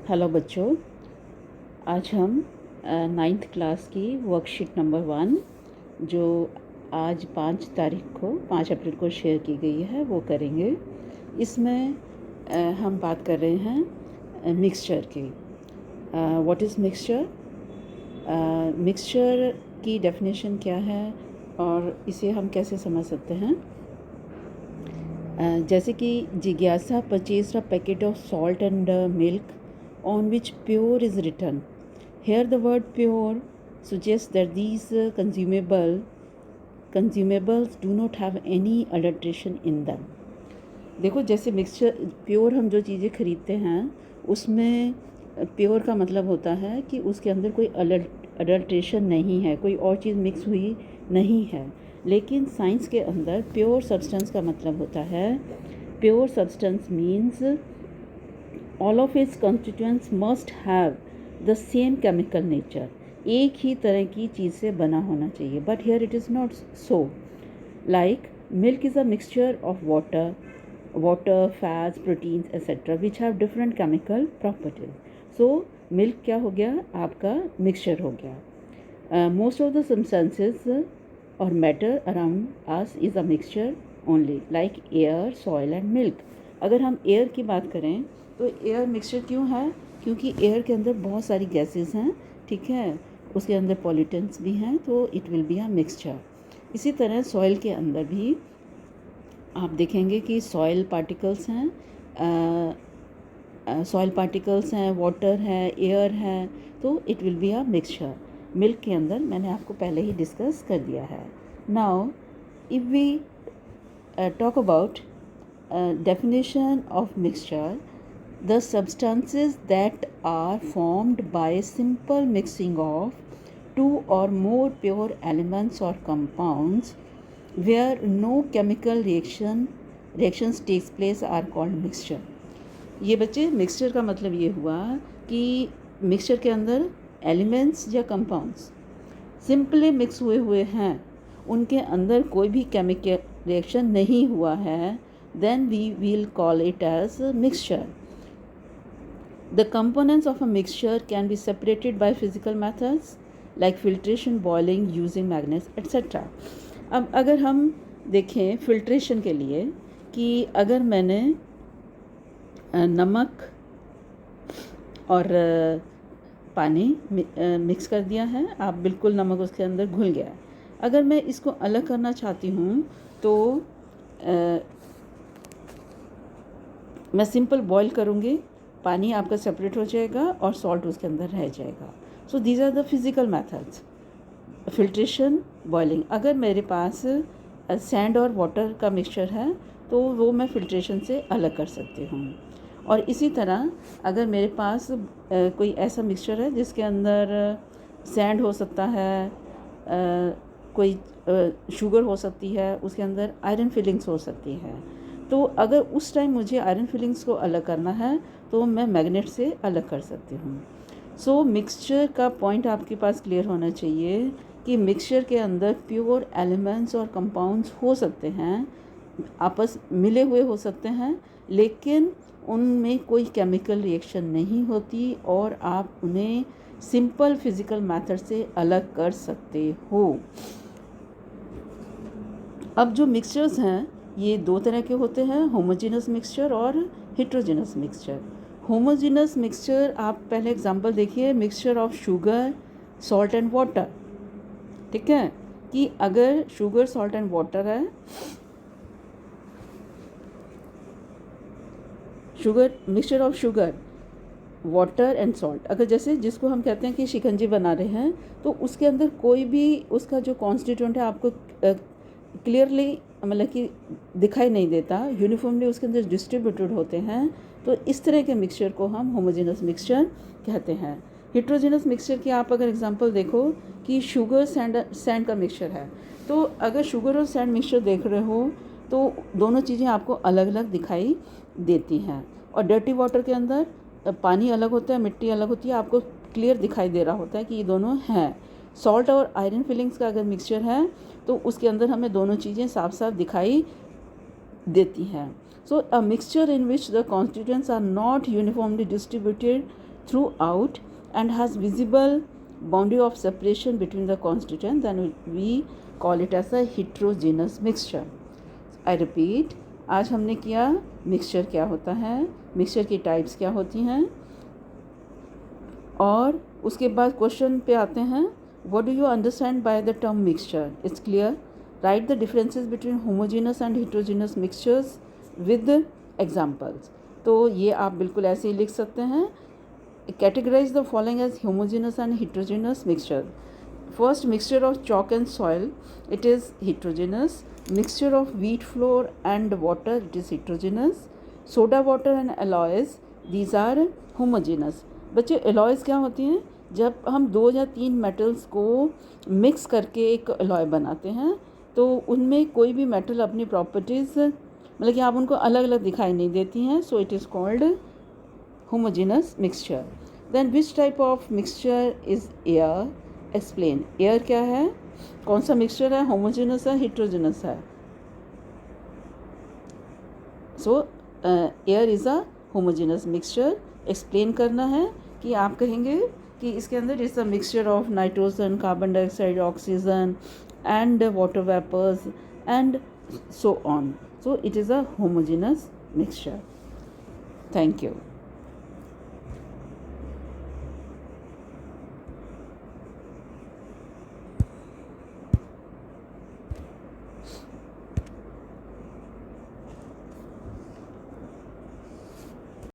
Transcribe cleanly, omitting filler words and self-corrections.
Hello बच्चों, आज हम नाइन्थ क्लास की वर्कशीट नंबर 1 जो आज 5 अप्रैल को शेयर की गई है वो करेंगे। इसमें हम बात कर रहे हैं मिक्सचर की। What is mixture? मिक्सचर की डेफिनेशन क्या है और इसे हम कैसे समझ सकते हैं। जैसे कि जिज्ञासा purchased a packet of salt and milk on which pure is written. Here the word pure suggests that these consumables do not have any adulteration in them. देखो, जैसे मिक्सचर प्योर हम जो चीज़ें खरीदते हैं उसमें प्योर का मतलब होता है कि उसके अंदर कोई अडल्ट्रेशन नहीं है, कोई और चीज़ मिक्स हुई नहीं है। लेकिन साइंस के अंदर प्योर सब्सटेंस का मतलब होता है, pure substance means all of its constituents must have the same chemical nature. एक ही तरह की चीज़ से बना होना चाहिए, but here it is not so. Like milk is a mixture of water, fats, proteins, etc. which have different chemical properties. So milk क्या हो गया? आपका mixture हो गया. Most of the substances or matter around us is a mixture only, like air, soil and milk. अगर हम air की बात करें तो एयर मिक्सचर क्यों है? क्योंकि एयर के अंदर बहुत सारी गैसेस हैं, ठीक है, उसके अंदर पॉल्यूटेंट्स भी हैं, तो it will be a mixture. इसी तरह सॉइल के अंदर भी आप देखेंगे कि सॉइल पार्टिकल्स हैं, वाटर है, एयर है, तो it will be a mixture. Milk के अंदर मैंने आपको पहले ही डिस्कस कर दिया है। Now if we talk about definition of mixture, the substances that are formed by simple mixing of two or more pure elements or compounds where no chemical reactions takes place are called mixture. ये बच्चे mixture का मतलब ये हुआ कि mixture के अंदर elements या कंपाउंड्स सिंपली मिक्स हुए हैं, उनके अंदर कोई भी केमिकल रिएक्शन नहीं हुआ है, then we will call it as a mixture. The components of a mixture can be separated by physical methods like filtration, boiling, using magnets, etc. अब अगर हम देखें फिल्ट्रेशन के लिए कि अगर मैंने नमक और पानी मिक्स कर दिया है, आप बिल्कुल नमक उसके अंदर घुल गया है। अगर मैं इसको अलग करना चाहती हूँ तो मैं सिंपल बॉईल करूँगी, पानी आपका सेपरेट हो जाएगा और सॉल्ट उसके अंदर रह जाएगा। So these are the physical methods, filtration, boiling. अगर मेरे पास सैंड और वाटर का मिक्सचर है तो वो मैं फिल्ट्रेशन से अलग कर सकती हूँ। और इसी तरह अगर मेरे पास कोई ऐसा मिक्सचर है जिसके अंदर सैंड हो सकता है, कोई शुगर हो सकती है, उसके अंदर आयरन फिलिंग्स हो सकती है, तो अगर उस टाइम मुझे आयरन फिलिंग्स को अलग करना है तो मैं मैग्नेट से अलग कर सकती हूँ। सो मिक्सचर का पॉइंट आपके पास क्लियर होना चाहिए कि मिक्सचर के अंदर प्योर एलिमेंट्स और कंपाउंड्स हो सकते हैं, आपस मिले हुए हो सकते हैं, लेकिन उनमें कोई केमिकल रिएक्शन नहीं होती और आप उन्हें सिंपल फिज़िकल मेथड से अलग कर सकते हो। अब जो मिक्सचर्स हैं ये दो तरह के होते हैं, होमोजेनस मिक्सचर और हेट्रोजेनस मिक्सचर। होमोजेनस मिक्सचर, आप पहले एग्जांपल देखिए, mixture of sugar, salt and water, ठीक है, कि अगर शुगर, सॉल्ट एंड वाटर है, sugar, mixture of sugar, water and salt, अगर जैसे जिसको हम कहते हैं कि शिकंजी बना रहे हैं तो उसके अंदर कोई भी उसका जो कॉन्स्टिट्यूएंट है आपको क्लियरली मतलब कि दिखाई नहीं देता, यूनिफॉर्मली उसके अंदर डिस्ट्रीब्यूटेड होते हैं, तो इस तरह के मिक्सचर को हम होमोजेनस मिक्सचर कहते हैं। हेट्रोजेनस मिक्सचर की आप अगर एग्जांपल देखो कि शुगर सैंड का मिक्सचर है, तो अगर शुगर और सैंड मिक्सचर देख रहे हो तो दोनों चीज़ें आपको अलग अलग दिखाई देती हैं। और डर्टी वाटर के अंदर पानी अलग होता है, मिट्टी अलग होती है, आपको क्लियर दिखाई दे रहा होता है कि ये दोनों हैं। सॉल्ट और आयरन फिलिंग्स का अगर मिक्सचर है तो उसके अंदर हमें दोनों चीज़ें साफ साफ दिखाई देती हैं। So a mixture in which the constituents are not uniformly distributed throughout and has visible boundary of separation between the constituents, then we call it as a heterogeneous mixture. I repeat, आज हमने किया mixture क्या होता है, mixture की types क्या होती हैं, और उसके बाद क्वेश्चन पे आते हैं. What do you understand by the term mixture? It's clear. Write the differences between homogeneous and heterogeneous mixtures with examples. तो ये आप बिल्कुल ऐसे ही लिख सकते हैं. Categorize the following as homogeneous and heterogeneous mixture. First, mixture of chalk and soil, it is heterogeneous. Mixture of wheat flour and water, it is heterogeneous. Soda water and alloys, these are homogeneous. बच्चे, alloys क्या होती हैं? जब हम 2 या 3 metals को mix करके एक एलॉय बनाते हैं तो उनमें कोई भी मेटल अपनी प्रॉपर्टीज़, मतलब कि आप उनको अलग अलग दिखाई नहीं देती हैं. So it is called homogeneous mixture. Then which type of mixture is air? Explain. Air क्या है? कौन सा मिक्सचर है? होमोजेनस है, हेटेरोजेनस है? So air is a homogeneous mixture. Explain करना है कि आप कहेंगे कि इसके अंदर is a mixture of nitrogen, carbon dioxide, oxygen and water vapours and so on. So it is a homogeneous mixture. Thank you.